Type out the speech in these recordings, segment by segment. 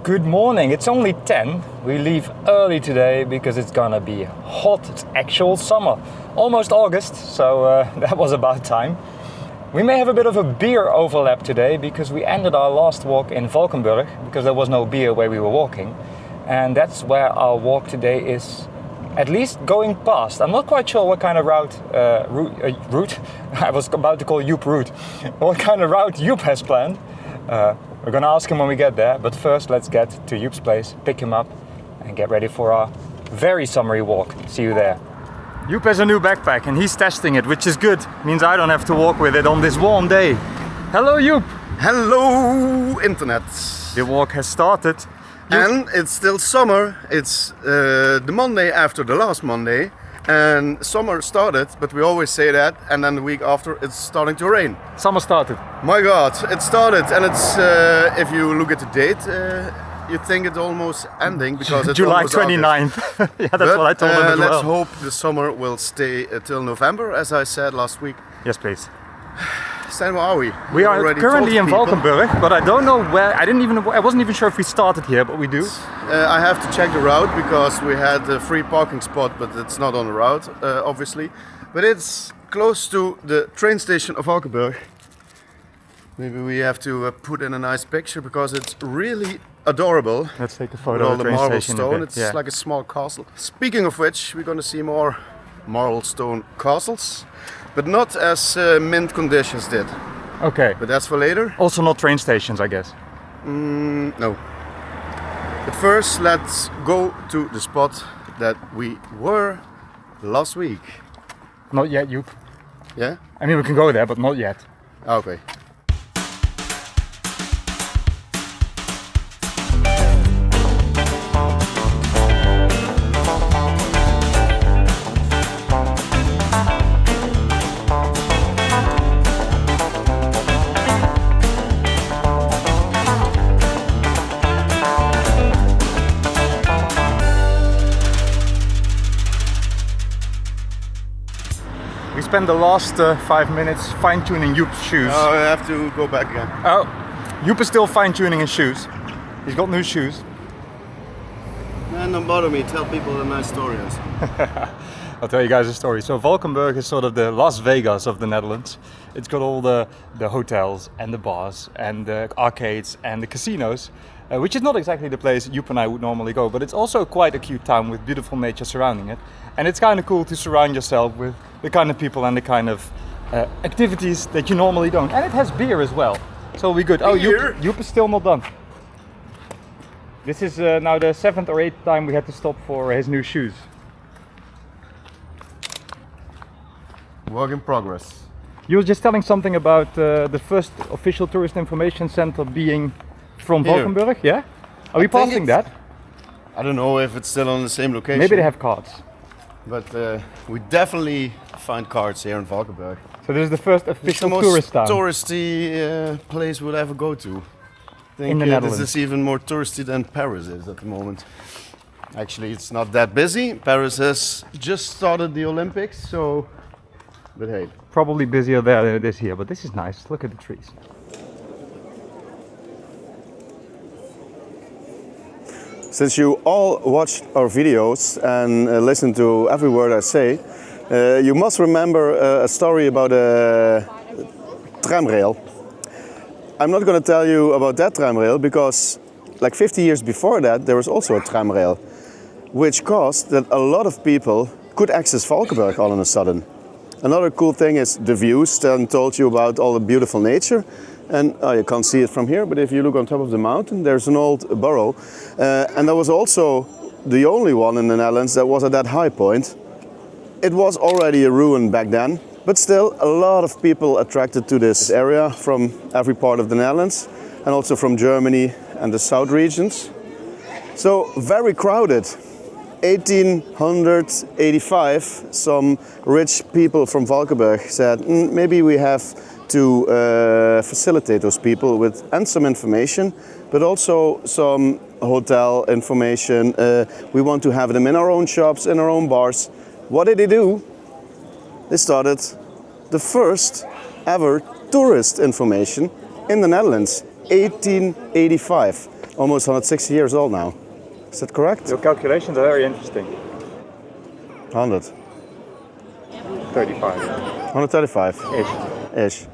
Good morning, it's only 10. We leave early today because it's gonna be hot. It's actual summer, almost August, so that was about time. We may have a bit of a beer overlap today because we ended our last walk in Valkenburg because there was no beer where we were walking. And that's where our walk today is at least going past. I'm not quite sure what kind of route, I was about to call Joep route, what kind of route Joep has planned. We're gonna ask him when we get there, but first let's get to Joep's place, pick him up and get ready for our very summery walk. See you there. Joep has a new backpack and he's testing it, which is good. Means I don't have to walk with it on this warm day. Hello Joep! Hello internet! The walk has started. And it's still summer. It's the Monday after the last Monday. And summer started, but we always say that, and then the week after it's starting to rain. Summer started. My God, it started, and it's if you look at the date, you think it's almost ending because it's July almost 29th. Yeah, that's what I told them as well. Let's hope the summer will stay till November, as I said last week. Yes, please. Stan, where are we? We are currently in Valkenburg, but I don't know where. I wasn't even sure if we started here, but we do. I have to check the route because we had a free parking spot, but it's not on the route, obviously. But it's close to the train station of Valkenburg. Maybe we have to put in a nice picture because it's really adorable. Let's take a photo of the train marble station. stone. It's like a small castle. Speaking of which, we're going to see more marble stone castles, but not as mint conditions did. Okay. But that's for later. Also not train stations, I guess. No. But first, let's go to the spot that we were last week. Not yet, Joep. Yeah? I mean, we can go there, but not yet. Okay. We spent the last 5 minutes fine-tuning Joep's shoes. Oh, I have to go back again. Oh, Joep is still fine-tuning his shoes. He's got new shoes. Man, don't bother me. Tell people the nice stories. I'll tell you guys a story. So Valkenburg is sort of the Las Vegas of the Netherlands. It's got all the hotels and the bars and the arcades and the casinos, which is not exactly the place Joep and I would normally go, but it's also quite a cute town with beautiful nature surrounding it. And it's kind of cool to surround yourself with the kind of people and the kind of activities that you normally don't. And it has beer as well, so we'll be good. Oh, Joep is still not done. This is now the 7th or 8th time we had to stop for his new shoes. Work in progress. You were just telling something about the first official tourist information center being from Valkenburg, yeah? Are we passing that? I don't know if it's still on the same location. Maybe they have cards. But we definitely find cards here in Valkenburg. So this is the first official tourist town. Touristy place we'll ever go to. I think in the Netherlands. This is even more touristy than Paris is at the moment. Actually, it's not that busy. Paris has just started the Olympics, so... But hey. Probably busier there than it is here, but this is nice. Look at the trees. Since you all watched our videos and listened to every word I say, you must remember a story about a tramrail. I'm not going to tell you about that tramrail because like 50 years before that there was also a tramrail, which caused that a lot of people could access Valkenburg all of a sudden. Another cool thing is the views. Stan told you about all the beautiful nature. And you can't see it from here, but if you look on top of the mountain, there's an old burrow. And that was also the only one in the Netherlands that was at that high point. It was already a ruin back then, but still a lot of people attracted to this area from every part of the Netherlands and also from Germany and the south regions. So very crowded. 1885, some rich people from Valkenburg said, maybe we have to facilitate those people with some information, but also some hotel information. We want to have them in our own shops, in our own bars. What did they do? They started the first ever tourist information in the Netherlands, 1885. almost 160 years old now. Is that correct? Your calculations are very interesting. 100. 35. 135. Ish.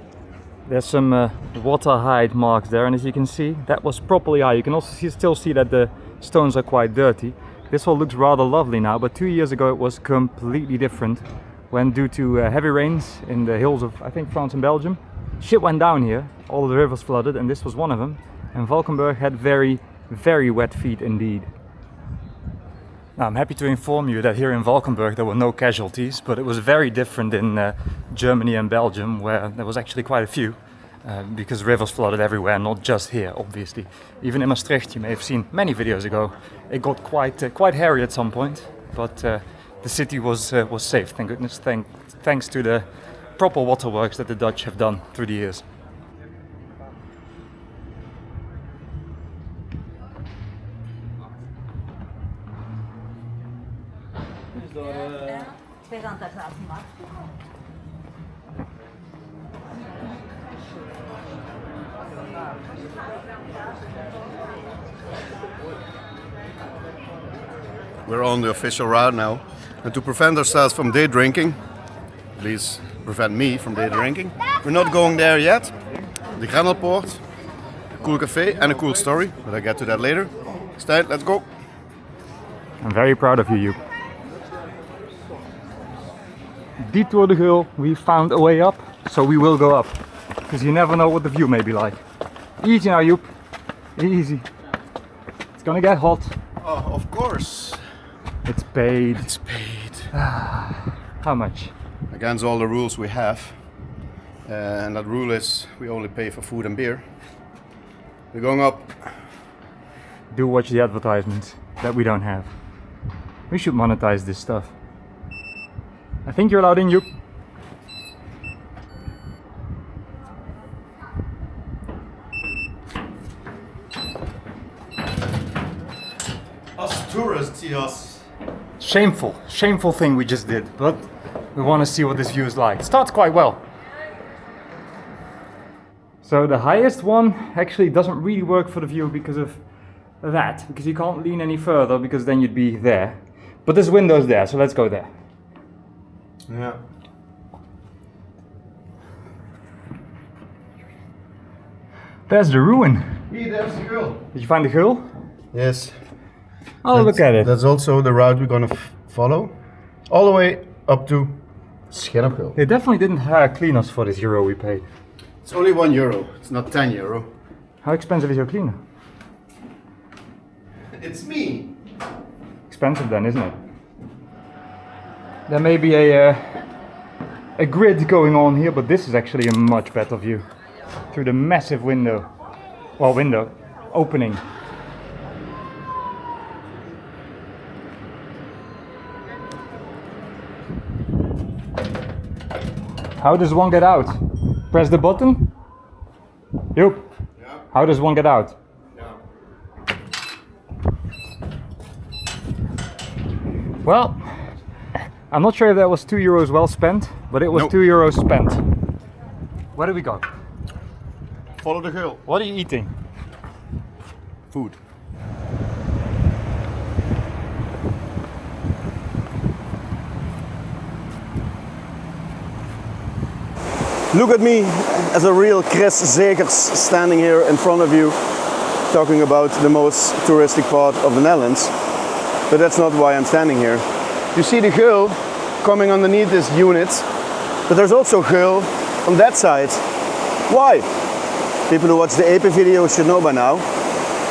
There's some water height marks there, and as you can see, that was properly high. You can also still see that the stones are quite dirty. This all looks rather lovely now, but 2 years ago it was completely different. When due to heavy rains in the hills of, I think, France and Belgium, shit went down here, all the rivers flooded, and this was one of them. And Valkenburg had very, very wet feet indeed. Now, I'm happy to inform you that here in Valkenburg there were no casualties, but it was very different in Germany and Belgium, where there was actually quite a few, because rivers flooded everywhere, not just here, obviously. Even in Maastricht, you may have seen many videos ago, it got quite hairy at some point, but the city was safe, thank goodness, thanks to the proper waterworks that the Dutch have done through the years. We're on the official route now. And to prevent ourselves from day drinking, please prevent me from day drinking, we're not going there yet. The Grendelpoort, a cool cafe and a cool story, but I'll get to that later. Stijn, let's go. I'm very proud of you, Joep. Detour de Geul, we found a way up, so we will go up. Because you never know what the view may be like. Easy now, Joep. Easy. It's gonna get hot. Oh, of course. It's paid. It's paid. How much? Against all the rules we have. And that rule is we only pay for food and beer. We're going up. Do watch the advertisements that we don't have. We should monetize this stuff. I think you're allowed in, Joep. Us tourists see us. Shameful thing we just did, but we want to see what this view is like. It starts quite well. So the highest one actually doesn't really work for the view because of that, because you can't lean any further because then you'd be there. But this window's there, so let's go there. Yeah. There's the ruin. Hey, there's the Geul. Did you find the Geul? Yes. Oh, look at it. That's also the route we're gonna follow. All the way up to Geul. They definitely didn't clean us for this euro we paid. It's only €1. It's not €10. How expensive is your cleaner? It's me. Expensive then, isn't it? There may be a grid going on here, but this is actually a much better view. Through the massive window. Well, window. Opening. How does one get out? Press the button? Joep. Yeah. How does one get out? Yeah. Well, I'm not sure if that was €2 well spent, but it was Nope. €2 spent. Where do we go? Follow the Geul. What are you eating? Food. Look at me as a real Chris Zegers standing here in front of you talking about the most touristic part of the Netherlands. But that's not why I'm standing here. You see the Geul coming underneath this unit, but there's also Geul on that side. Why? People who watch the AP video should know by now,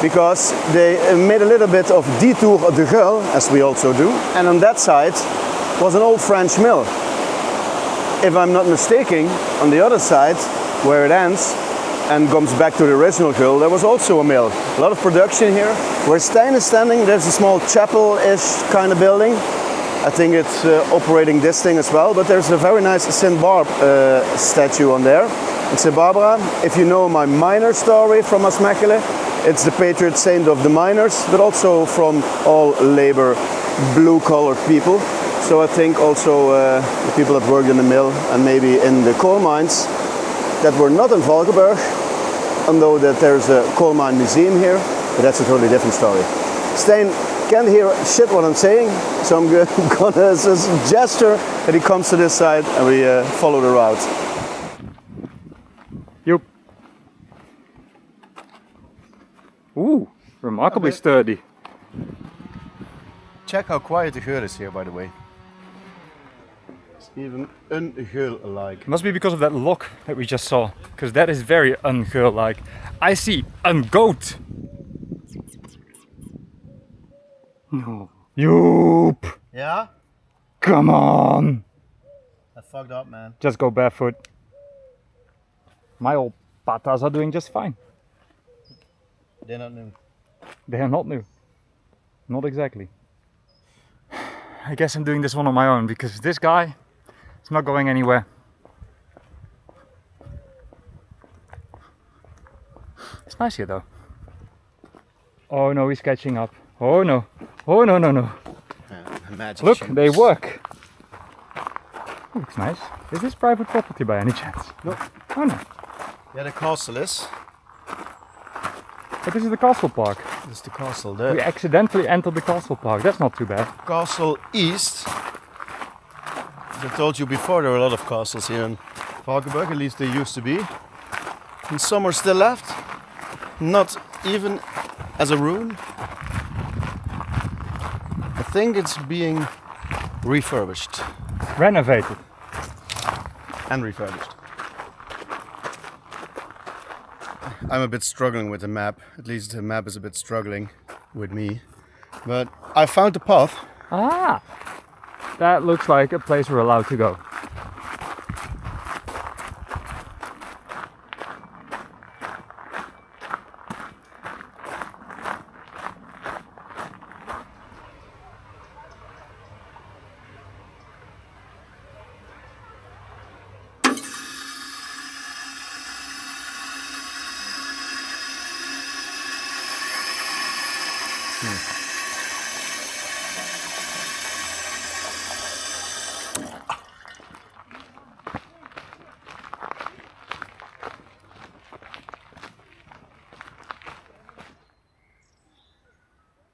because they made a little bit of detour de Geul, as we also do, and on that side was an old French mill. If I'm not mistaken, on the other side, where it ends and comes back to the original Geul, there was also a mill. A lot of production here. Where Stijn is standing, there's a small chapel-ish kind of building. I think it's operating this thing as well, but there's a very nice St. Barb statue on there. And St. Barbara, if you know my miner story from Maasmechelen, it's the patron saint of the miners, but also from all labor, blue-collar people. So I think also the people that worked in the mill and maybe in the coal mines that were not in Valkenburg, although that there's a coal mine museum here, but that's a totally different story. Stijn can't hear shit what I'm saying, so I'm gonna just gesture that he comes to this side and we follow the route. Joep. Ooh, remarkably sturdy. Check how quiet the Geul is here, by the way. It's even un-Geul-like. Must be because of that lock that we just saw, because that is very un-Geul-like. I see a goat. No. Joep! Yeah? Come on! I fucked up, man. Just go barefoot. My old patas are doing just fine. They're not new. They are not new. Not exactly. I guess I'm doing this one on my own because this guy is not going anywhere. It's nice here though. Oh no, he's catching up. Oh no. Oh no, no, no. Look, shoes. they work. Oh, looks nice. Is this private property by any chance? No. Oh no. Yeah, the castle is. But this is the castle park. This is the castle We there. accidentally entered the castle park. That's not too bad. Castle East. As I told you before, there are a lot of castles here in Valkenburg, at least they used to be. And some are still left. Not even as a ruin. I think it's being refurbished. Renovated. And refurbished. I'm a bit struggling with the map. At least the map is a bit struggling with me. But I found the path. Ah! That looks like a place we're allowed to go.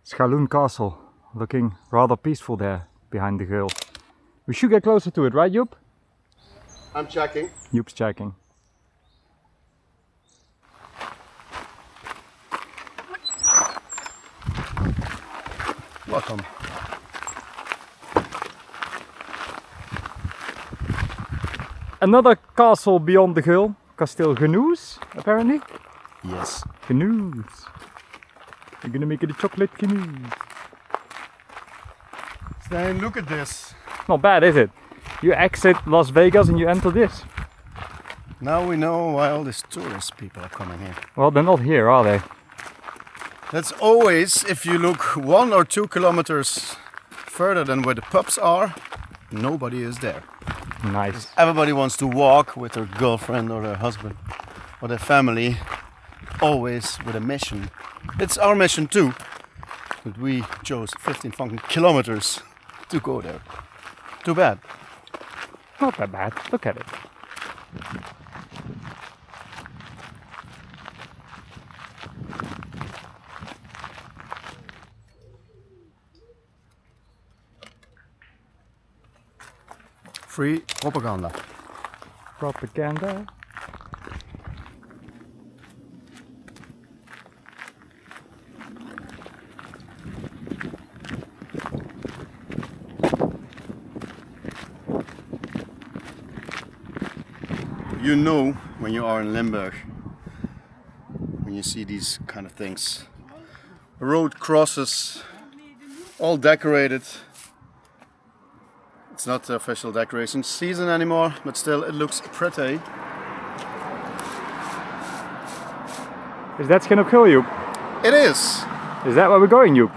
Schaloen Castle, looking rather peaceful there behind the Geul. We should get closer to it, right Joep? I'm checking. Joep's checking. Welcome. Another castle beyond the Geul, Kasteel Meuse, apparently. Yes. Meuse. We're gonna make it a chocolate canoe. Stijn, look at this. Not bad, is it? You exit Las Vegas and you enter this. Now we know why all these tourist people are coming here. Well, they're not here, are they? That's always, if you look 1 or 2 kilometers further than where the pubs are, nobody is there. Nice. Everybody wants to walk with their girlfriend or their husband or their family, always with a mission. It's our mission too, but we chose 15 fucking kilometers to go there. Too bad. Not that bad. Look at it. Free propaganda. Propaganda. You know when you are in Limburg, when you see these kind of things. Road crosses, all decorated. It's not the official decoration season anymore, but still it looks pretty. Is that gonna kill you? It is. Is that where we're going, Joep?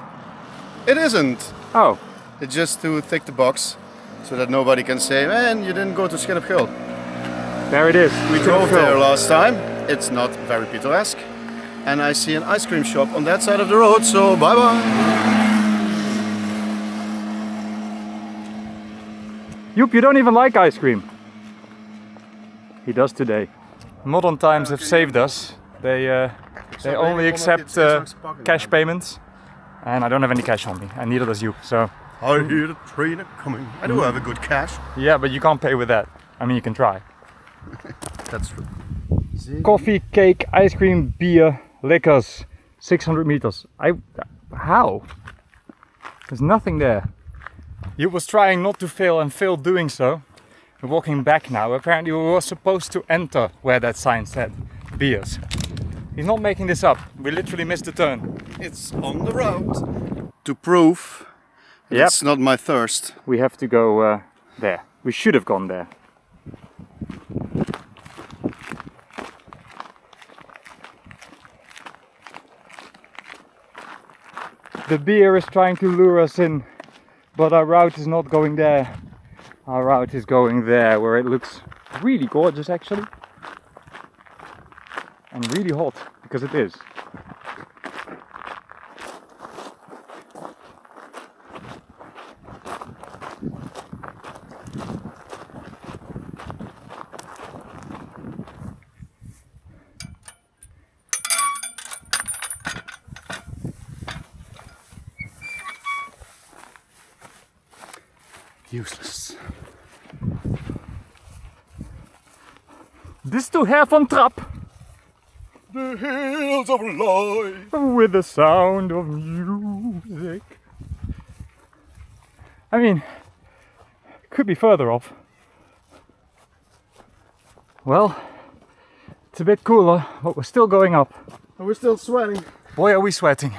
It isn't. Oh, It's just to tick the box so that nobody can say, man, you didn't go to Geul. there it is. We drove there last time. It's not very picturesque. And I see an ice cream shop on that side of the road, so bye bye. Joep, you don't even like ice cream. He does today. Modern times have saved us. They only accept cash payments, and I don't have any cash on me, and neither does you. So I hear the train coming. I do have a good cash. yeah, but you can't pay with that. I mean, you can try. That's true. Coffee, cake, ice cream, beer, liquors, 600 meters. How? There's nothing there. You was trying not to fail and failed doing so. We're walking back now. Apparently we were supposed to enter where that sign said beers. He's not making this up. We literally missed the turn. It's on the road. To prove it's not my thirst. We have to go there. We should have gone there. The beer is trying to lure us in, but our route is not going there. Our route is going there, where it looks really gorgeous actually. And really hot, because it is. Useless. This to have on trap. The hills of life. With the sound of music. I mean, could be further off. Well, it's a bit cooler, but we're still going up. And we're still sweating. Boy, are we sweating.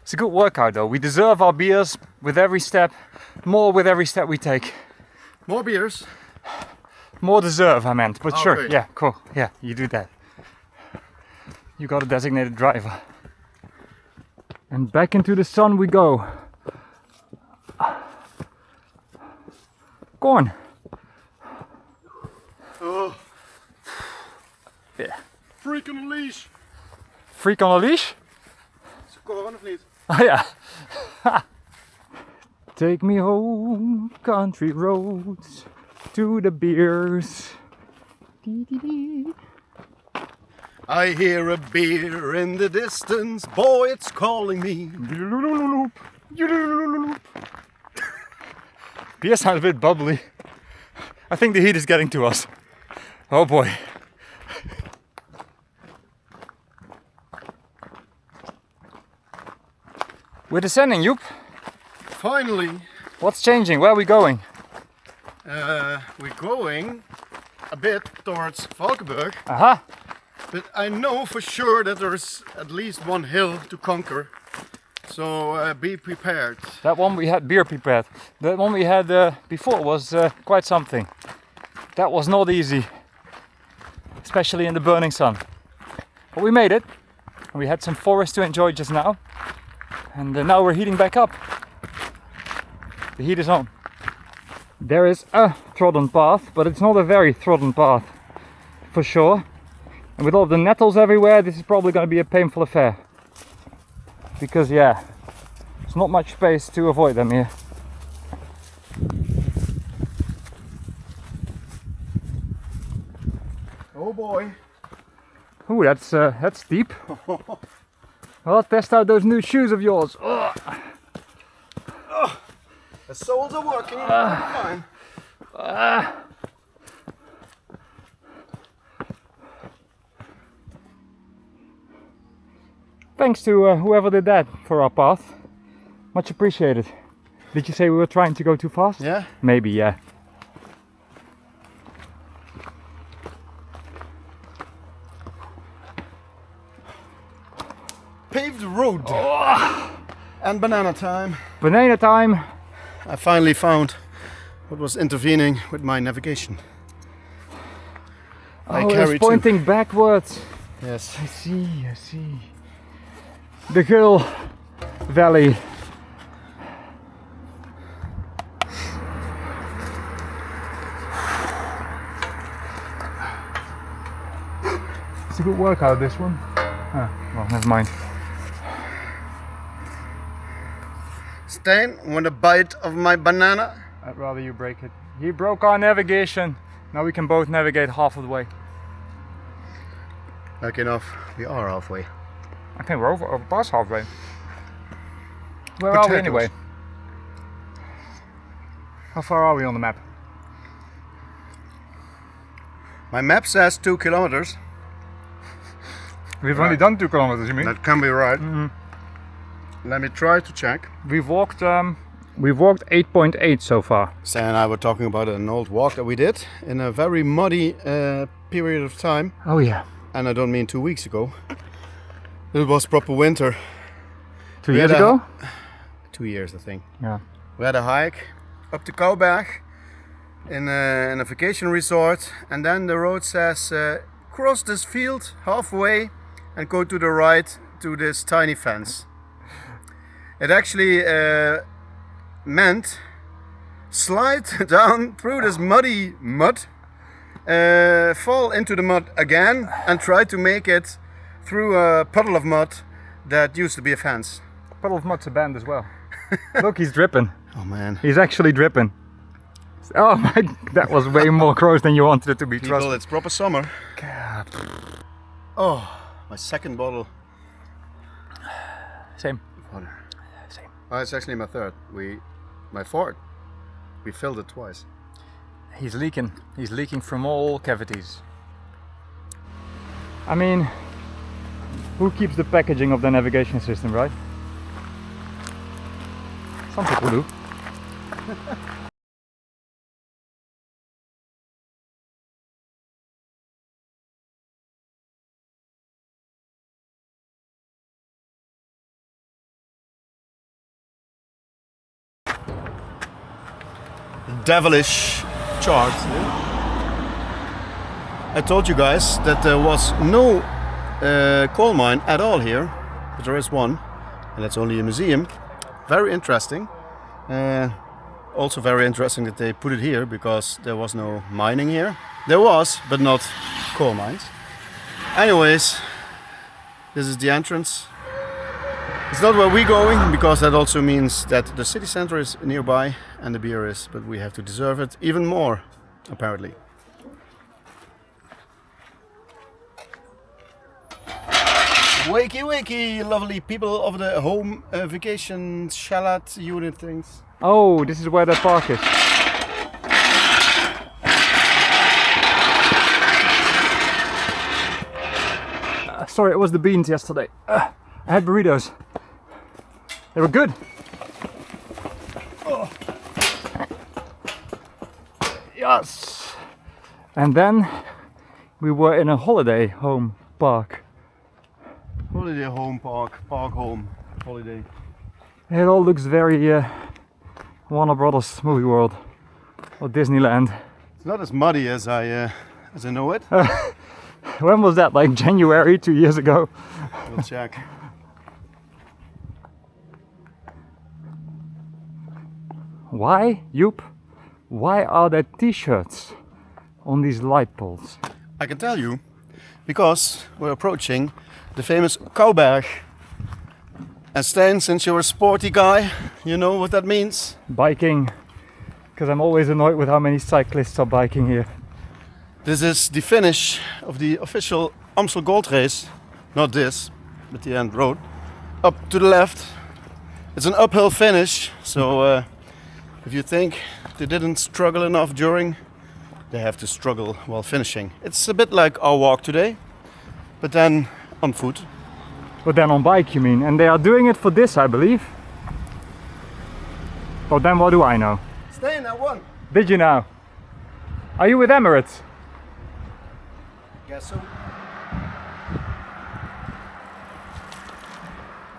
It's a good workout though. We deserve our beers with every step, more with every step we take. More beers. More deserve, I meant, but sure, Okay. yeah, cool, yeah, you do that. You got a designated driver. And back into the sun we go. Go on. Oh, Yeah. freak on a leash. Freak on a leash? Score on a leash. Oh yeah. Take me home, country roads, to the beers. Dee-dee-dee. I hear a beer in the distance. Boy, it's calling me. Beer sounds a bit bubbly. I think the heat is getting to us. Oh boy. We're descending, Joep. Finally, What's changing? Where are we going? we're going a bit towards Valkenburg. Aha! But I know for sure that there's at least one hill to conquer. So be prepared. That one we had beer prepared. That one we had before was quite something. That was not easy. Especially in the burning sun. But we made it. We had some forest to enjoy just now. And now we're heating back up. The heat is on. There is a trodden path, but it's not a very trodden path. For sure. And with all the nettles everywhere, this is probably going to be a painful affair. Because yeah, there's not much space to avoid them here. Oh boy. Ooh, that's deep. Well, test out those new shoes of yours. Ugh. The soles are working. Fine. Thanks to whoever did that for our path. Much appreciated. Did you say we were trying to go too fast? Yeah. Maybe, yeah. Paved road. And banana time. Banana time. I finally found what was intervening with my navigation. I Oh, it's carry pointing backwards. Yes. I see, I see. The Geul Valley. It's a good workout, this one. Ah, well, never mind. Stan, want a bite of my banana? I'd rather you break it. He broke our navigation. Now we can both navigate half of the way. Like enough, we are halfway. I think we're over past halfway. Where are we anyway? How far are we on the map? My map says 2 kilometers. We've only done 2 kilometers, you mean? That can be right. Let me try to check. We've walked 8.8 so far. Stan and I were talking about an old walk that we did in a very muddy period of time. Oh yeah. And I don't mean 2 weeks ago. It was proper winter. 2 years ago? 2 years, I think. Yeah. We had a hike up to Geul in a vacation resort, and then the road says cross this field halfway and go to the right to this tiny fence. It actually meant slide down through this muddy mud, fall into the mud again, and try to make it through a puddle of mud that used to be a fence. Puddle of mud's a band as well. Look, he's dripping. Oh man. He's actually dripping. Oh my, that was way more gross than you wanted it to be. People, it's proper summer. God. Oh, my second bottle. Same. Water. Same. Oh, it's actually my third. My fourth. We filled it twice. He's leaking. He's leaking from all cavities. I mean, who keeps the packaging of the navigation system, right? Some people do. Devilish chart. I told you guys that there was no coal mine at all here, but there is one, and that's only a museum. Very interesting. Also very interesting that they put it here, because there was no mining here. There was, but not coal mines. Anyways, this is the entrance. It's not where we're going, because that also means that the city center is nearby and the beer is, but we have to deserve it even more, apparently. Wakey wakey, lovely people of the home vacation chalet unit things. Oh, this is where the park is. Sorry, it was the beans yesterday. I had burritos. They were good. Oh. Yes. And then we were in a holiday home park. Holiday home park, park home, holiday. It all looks very Warner Brothers movie world or Disneyland. It's not as muddy as I know it. When was that? Like January 2 years ago? We'll check. Why, Joep? Why are there t-shirts on these light poles? I can tell you, because we're approaching the famous Valkenburg. And Stan, since you're a sporty guy, you know what that means? Biking, because I'm always annoyed with how many cyclists are biking here. This is the finish of the official Amstel Gold Race. Not this, but the end road. Up to the left. It's an uphill finish, so if you think they didn't struggle enough during, they have to struggle while finishing. It's a bit like our walk today, but then on foot. But then on bike, you mean? And they are doing it for this, I believe. But then what do I know? Stan, I won. Did you now? Are you with Emirates? Guess so.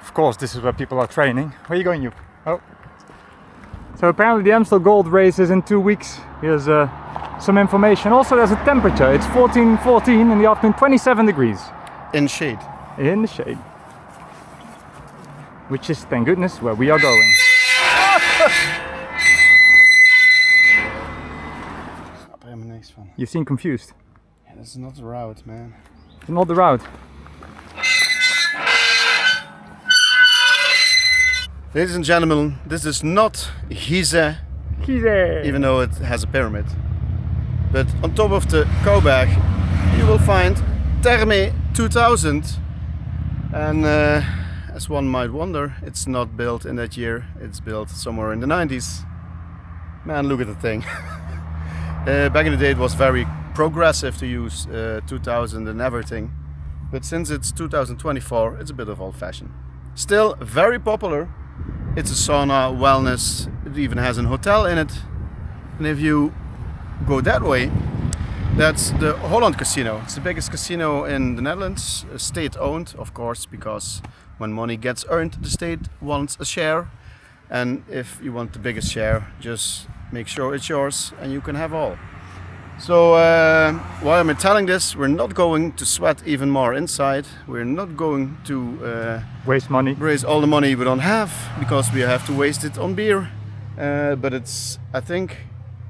Of course, this is where people are training. Where are you going, Joep? Oh. So apparently the Amstel Gold Race is in 2 weeks. Here's some information. Also, there's a temperature. It's 14 in the afternoon, 27 degrees. In shade. In the shade. Which is, thank goodness, where we are going. You seem confused. Yeah, this is not the route, man. It's not the route. Ladies and gentlemen, this is not hearsay, even though it has a pyramid. But on top of the Valkenburg, you will find 2000, and as one might wonder, it's not built in that year, it's built somewhere in the 90s. Man, look at the thing. Back in the day it was very progressive to use 2000 and everything, but since it's 2024 it's a bit of old-fashioned. Still very popular. It's a sauna, wellness, it even has a hotel in it. And if you go that way, that's the Holland Casino. It's the biggest casino in the Netherlands, state-owned of course, because when money gets earned the state wants a share, and if you want the biggest share, just make sure it's yours and you can have all. So while I'm telling this, we're not going to sweat even more inside. We're not going to Waste money. raise all the money we don't have, because we have to waste it on beer. But it's, I think,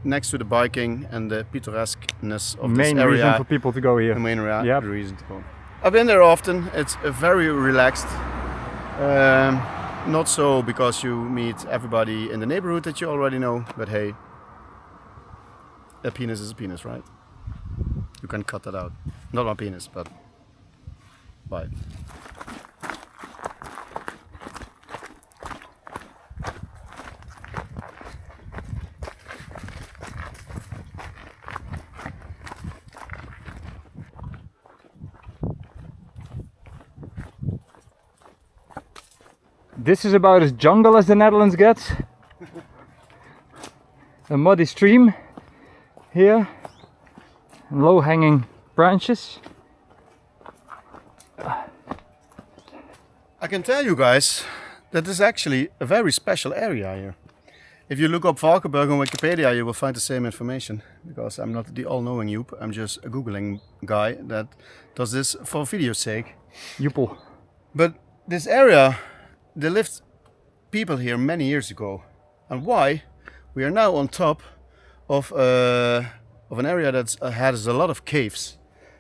next to the biking and the picturesqueness of this Main area, reason for people to go here. the main area, Yep. the reason to go. I've been there often. It's very relaxed. Not so because you meet everybody in the neighborhood that you already know, but hey, a penis is a penis, right? You can cut that out. Not my penis, but bye. This is about as jungle as the Netherlands gets. A muddy stream here, and low-hanging branches. I can tell you guys that this is actually a very special area here. If you look up Valkenburg on Wikipedia, you will find the same information, because I'm not the all-knowing Joep, I'm just a Googling guy that does this for video's sake. Joepel. But this area, there lived people here many years ago. And why? We are now on top of an area that has a lot of caves.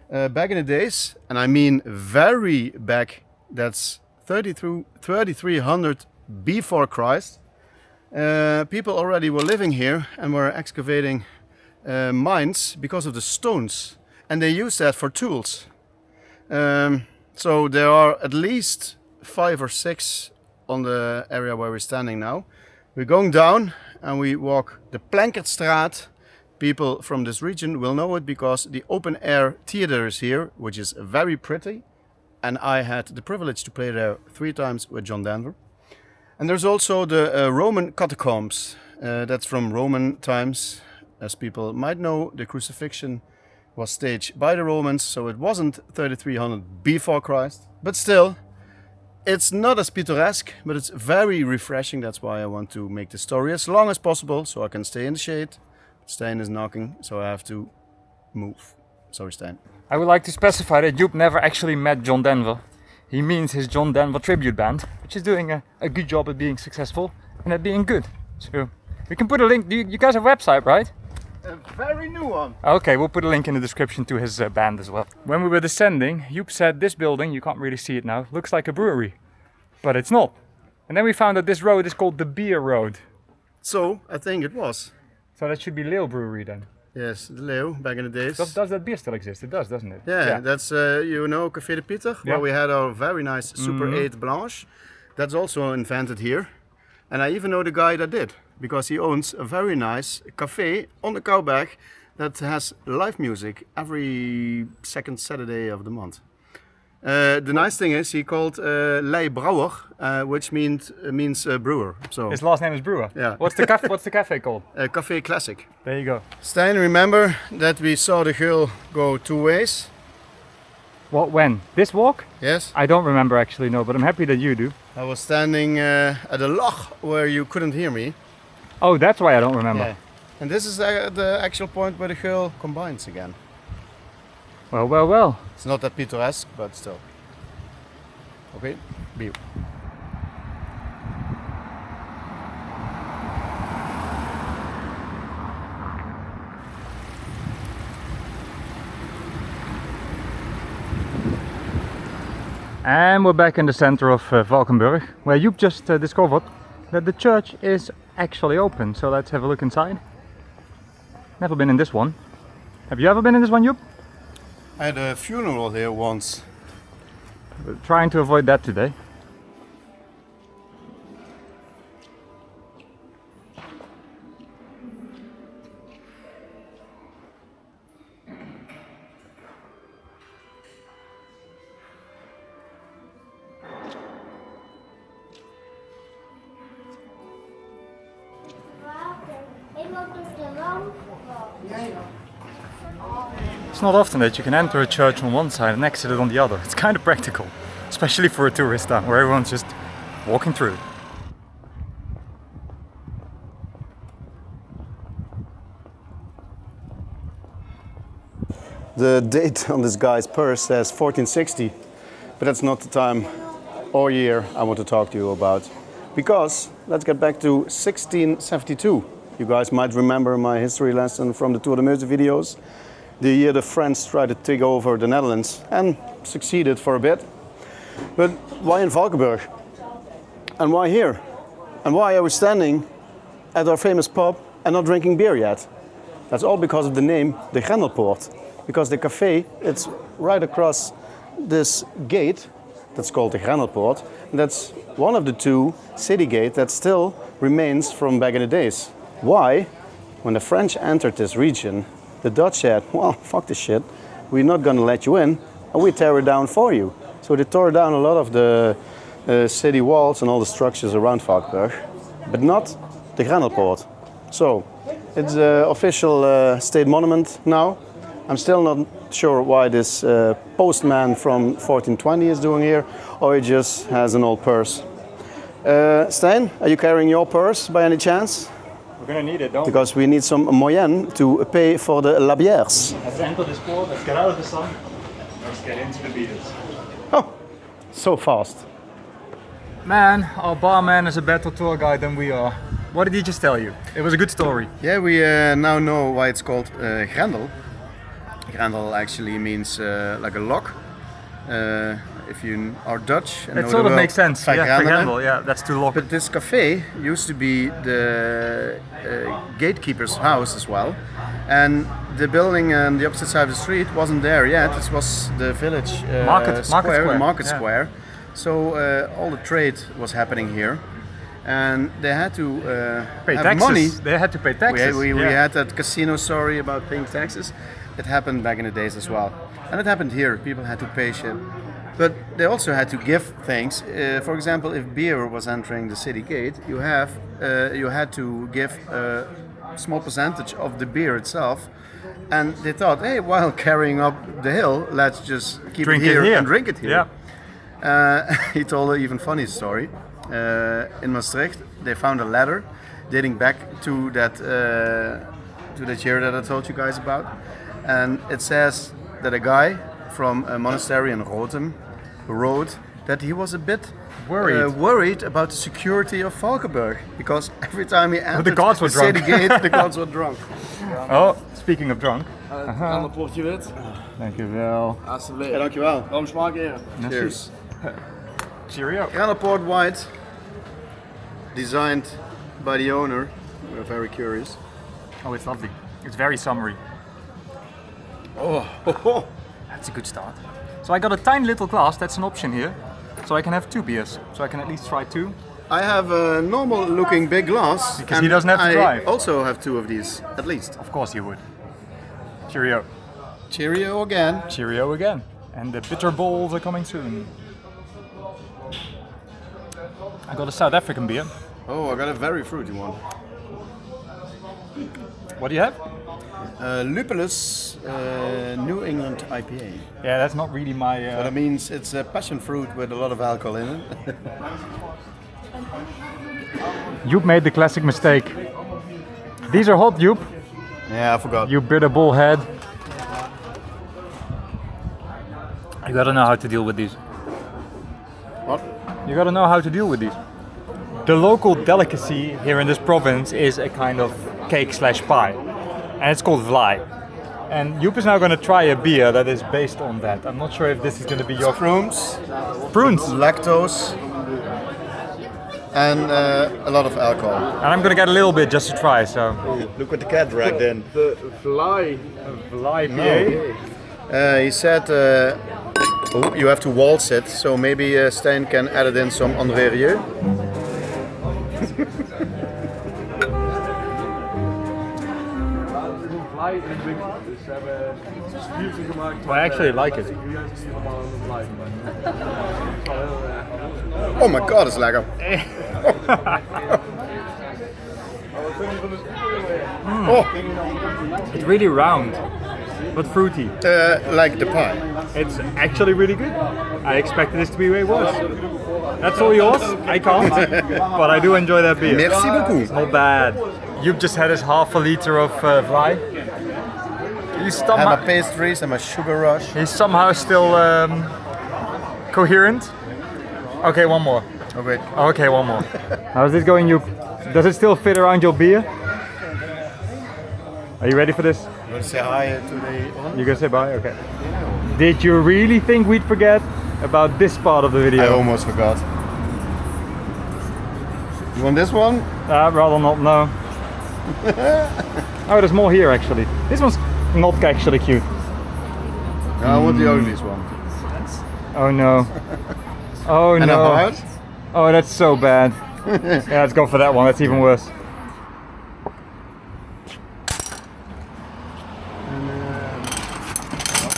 Back in the days, and I mean very back, that's 3300 before Christ, people already were living here and were excavating mines because of the stones, and they used that for tools. So there are at least 5 or 6 on the area where we're standing now. We're going down and we walk the Plankertstraat. People from this region will know it because the open air theater is here, which is very pretty. And I had the privilege to play there 3 times with John Denver. And there's also the Roman catacombs. That's from Roman times. As people might know, the crucifixion was staged by the Romans, so it wasn't 3300 before Christ. But still, it's not as picturesque, but it's very refreshing. That's why I want to make the story as long as possible, so I can stay in the shade. Stijn is knocking, so I have to move. Sorry, Stijn. I would like to specify that Joep never actually met John Denver. He means his John Denver tribute band, which is doing a good job at being successful and at being good. So we can put a link. You guys have a website, right? A very new one. Okay, we'll put a link in the description to his band as well. When we were descending, Joep said this building, you can't really see it now, looks like a brewery. But it's not. And then we found that this road is called the Beer Road. So, I think it was. So that should be Leeuw Brewery then. Yes, the Leeuw, back in the days. Does that beer still exist? It does, doesn't it? Yeah, that's, you know, Café de Pieter, where we had our very nice Super 8 Blanche. That's also invented here. And I even know the guy that did, because he owns a very nice cafe on the Kouwberg that has live music every second Saturday of the month. The nice thing is he called Lei Brouwer, which means brewer. So his last name is Brewer. Yeah. What's the cafe called? Café Classic. There you go. Stijn, remember that we saw the Geul go 2 ways? What, when? This walk? Yes. I don't remember actually, no, but I'm happy that you do. I was standing at a loch where you couldn't hear me. Oh, that's why I don't remember. Yeah. And this is the actual point where the Geul combines again. Well, well, well. It's not that picturesque, but still. Okay, beer. And we're back in the center of Valkenburg, where Joep just discovered that the church is actually open. So let's have a look inside. Never been in this one. Have you ever been in this one, Joep? I had a funeral here once. We're trying to avoid that today. It's not often that you can enter a church on one side and exit it on the other. It's kind of practical, especially for a tourist town where everyone's just walking through. The date on this guy's purse says 1460, but that's not the time or year I want to talk to you about. Because let's get back to 1672. You guys might remember my history lesson from the Tour de Meuse videos. The year the French tried to take over the Netherlands and succeeded for a bit. But why in Valkenburg? And why here? And why are we standing at our famous pub and not drinking beer yet? That's all because of the name, the Grendelpoort. Because the cafe, it's right across this gate that's called the Grendelpoort. And that's one of the two city gates that still remains from back in the days. Why? When the French entered this region, the Dutch said, well, fuck this shit, we're not gonna let you in, and we tear it down for you. So they tore down a lot of the city walls and all the structures around Valkenburg, but not the Grendelpoort. So, it's an official state monument now. I'm still not sure why this postman from 1420 is doing here, or he just has an old purse. Stijn, are you carrying your purse by any chance? We're gonna need it, don't we? Because we need some moyen to pay for the la bières. Let's enter this port, let's get out of the sun, let's get into the beers. Oh, so fast. Man, our barman is a better tour guide than we are. What did he just tell you? It was a good story. Yeah, we now know why it's called Grendel. Grendel actually means like a lock. If you are Dutch and It know sort the of word makes sense. Yeah, Vergrendelen. Grendel, yeah, that's too lock. But this cafe used to be the gatekeeper's house as well. And the building on the opposite side of the street wasn't there yet. It was the village Market square. So all the trade was happening here. And they had to pay have taxes. money. They had to pay taxes. We had that casino story about paying taxes. It happened back in the days as well. And it happened here. People had to pay shit. But they also had to give things. For example, if beer was entering the city gate, you had to give a small percentage of the beer itself. And they thought, hey, while carrying up the hill, let's just keep it here and drink it here. Yeah. He told an even funny story. In Maastricht, they found a letter dating back to that year that I told you guys about. And it says that a guy from a monastery in Rotem wrote that he was a bit worried about the security of Valkenburg, because every time he entered the city gate, the guards were drunk. Oh, speaking of drunk. Aan een potje wit. Dankjewel. Alsjeblieft. Ja, dankjewel. Waarom smaak je? Cheers. Cheerio. Grendelpoort White, designed by the owner. We're very curious. Oh, it's lovely. It's very summery. Oh. That's a good start. So I got a tiny little glass, that's an option here. So I can have 2 beers. So I can at least try 2. I have a normal looking big glass. Because he doesn't have to drive. I also have 2 of these, at least. Of course you would. Cheerio. Cheerio again. Cheerio again. And the bitter bowls are coming soon. I got a South African beer. Oh, I got a very fruity one. What do you have? Lupulus New England IPA. Yeah, that's not really my... So that means it's a passion fruit with a lot of alcohol in it. Joep made the classic mistake. These are hot, Joep. Yeah, I forgot. You bitter bullhead. You gotta know how to deal with these. What? You gotta know how to deal with these. The local delicacy here in this province is a kind of cake/pie. And it's called vlaai. And Joep is now going to try a beer that is based on that. I'm not sure if this is going to be your... Prunes. Prunes. Lactose. And a lot of alcohol. And I'm going to get a little bit just to try, so... Look what the cat dragged in. De vlaai. Vlaai PA? He said Oh, you have to waltz it, so maybe Stijn can add in some André Rieu. I actually like it. Oh my god, it's lekker. Oh, It's really round, but fruity. like the pie. It's actually really good. I expected this to be way worse. That's all yours. I can't, but I do enjoy that beer. Merci beaucoup. Not bad. You've just had his half a liter of Vrij. And my pastries and my sugar rush. He's somehow still coherent. Okay, one more. Oh wait. Okay, one more. How's this going, Joep? Does it still fit around your beer? Are you ready for this? You want to say hi to the... You gonna say bye? Okay. Did you really think we'd forget about this part of the video? I almost forgot. You want this one? I'd rather not know. Oh, there's more here actually. This one's not actually cute. No, I want the ugliest one. Oh no. Oh And no. a heart? Oh, that's so bad. Yeah, let's go for that one. That's even worse.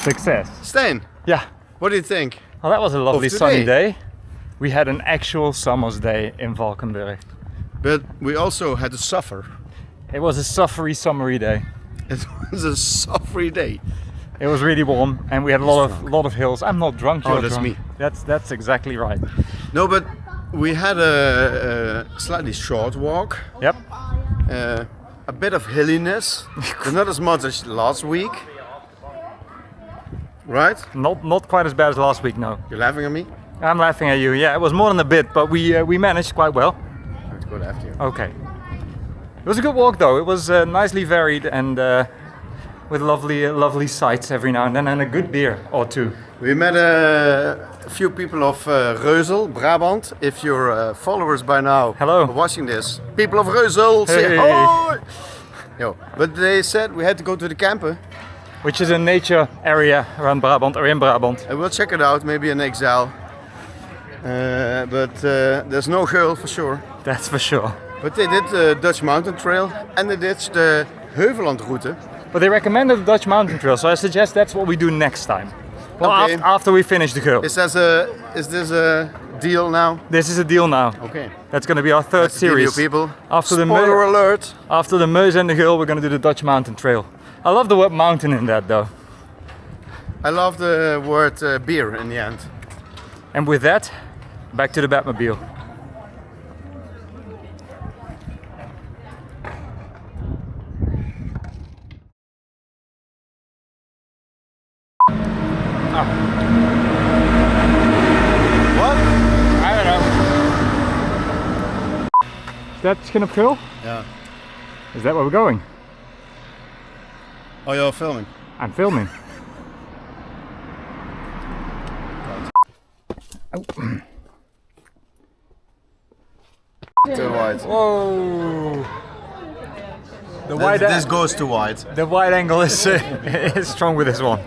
Success. Stijn, Yeah. what do you think? Well, that was a lovely Of sunny today. day. We had an actual summer's day in Valkenburg. But we also had to suffer. It was a summery day. It was a suffery day. It was really warm, and we had a lot of hills. I'm not drunk. Oh, You're that's drunk. me. That's exactly right. No, but we had a slightly short walk. Yep. A bit of hilliness, but not as much as last week. Right? Not quite as bad as last week. No. You're laughing at me? I'm laughing at you. Yeah, it was more than a bit, but we managed quite well. I have to go after you. Okay. It was a good walk though. It was nicely varied and with lovely sights every now and then, and a good beer or two. We met a few people of Reuzel, Brabant. If you're followers by now, Hello. watching this, people of Reuzel, say Hey. hi! Yo, but they said we had to go to the camper. Which is a nature area around Brabant or in Brabant. And we'll check it out, maybe an Exile. But there's no Geul for sure. That's for sure. But they did the Dutch Mountain Trail and they did the Heuveland route. But they recommended the Dutch Mountain Trail, so I suggest that's what we do next time. Well, Okay. after we finish the Geul. Is this a deal now? This is a deal now. Okay. That's going to be our third That's the video, series. people. After the Spoiler alert. After the Meuse and the Geul, we're going to do the Dutch Mountain Trail. I love the word mountain in that though. I love the word beer in the end. And with that, back to the Batmobile. What? I don't know. Is that Skin of Geul? Yeah. Is that where we're going? Oh, you're filming? I'm filming. Too wide. Whoa! The wide, This goes too wide. the wide angle is, is strong with this one.